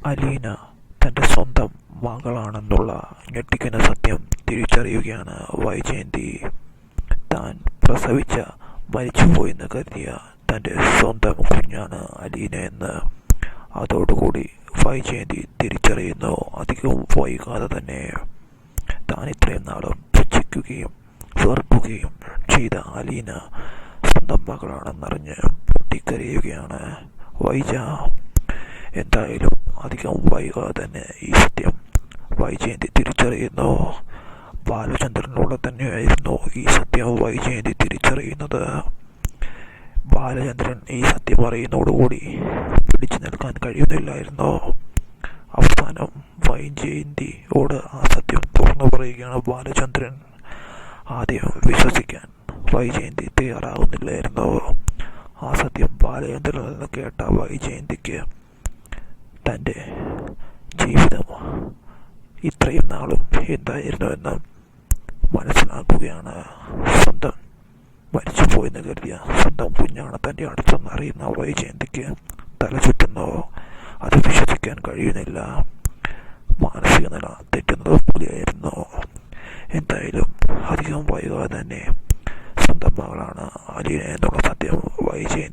അലീന തൻ്റെ സ്വന്തം മകളാണെന്നുള്ള ഞെട്ടിക്കുന്ന സത്യം തിരിച്ചറിയുകയാണ് വൈജയന്തി. താൻ പ്രസവിച്ച മരിച്ചുപോയെന്ന് കരുതിയ തൻ്റെ സ്വന്തം കുഞ്ഞാണ് അലീന എന്ന് അതോടുകൂടി വൈജയന്തി തിരിച്ചറിയുന്നു. അധികവും വൈകാതെ തന്നെ താൻ ഇത്രയും നാളും പുച്ഛിക്കുകയും വെറുക്കുകയും ചെയ്ത അലീന സ്വന്തം മകളാണെന്നറിഞ്ഞ് പൊട്ടിക്കരയുകയാണ് വൈജ. എന്തായാലും അധികം വൈകാതെ തന്നെ ഈ സത്യം വൈജയന്തി തിരിച്ചറിയുന്നു. ബാലചന്ദ്രനോട് തന്നെയായിരുന്നു ഈ സത്യം വൈജയന്തി തിരിച്ചറിയുന്നത്. ബാലചന്ദ്രൻ ഈ സത്യം അറിയുന്നതോടുകൂടി പിടിച്ചു നിൽക്കാൻ കഴിയുന്നില്ലായിരുന്നു. അവസാനം വൈജയന്തിയോട് ആ സത്യം തുറന്നു പറയുകയാണ് ബാലചന്ദ്രൻ. ആദ്യം വിശ്വസിക്കാൻ വൈജയന്തി തയ്യാറാകുന്നില്ലായിരുന്നു. ആ സത്യം ബാലചന്ദ്രനിൽ നിന്ന് കേട്ട വൈജയന്തിക്ക് തൻ്റെ ജീവിതം ഇത്രയും നാളും എന്തായിരുന്നുവെന്ന് മനസ്സിലാക്കുകയാണ്. സ്വന്തം മരിച്ചുപോയെന്ന് കരുതിയ സ്വന്തം കുഞ്ഞാണ് തൻ്റെ അടുത്തെന്ന് അറിയുന്ന വൈജയന്തിക്ക് തല ചുറ്റുന്നു. അത് വിശ്വസിക്കാൻ കഴിയുന്നില്ല. മാനസിക നില തെറ്റുന്നത് പോലെയായിരുന്നു. എന്തായാലും അധികം വൈകാതെ തന്നെ സ്വന്തം മകളാണ് അലീന എന്നുള്ള സത്യം വൈജയന്തി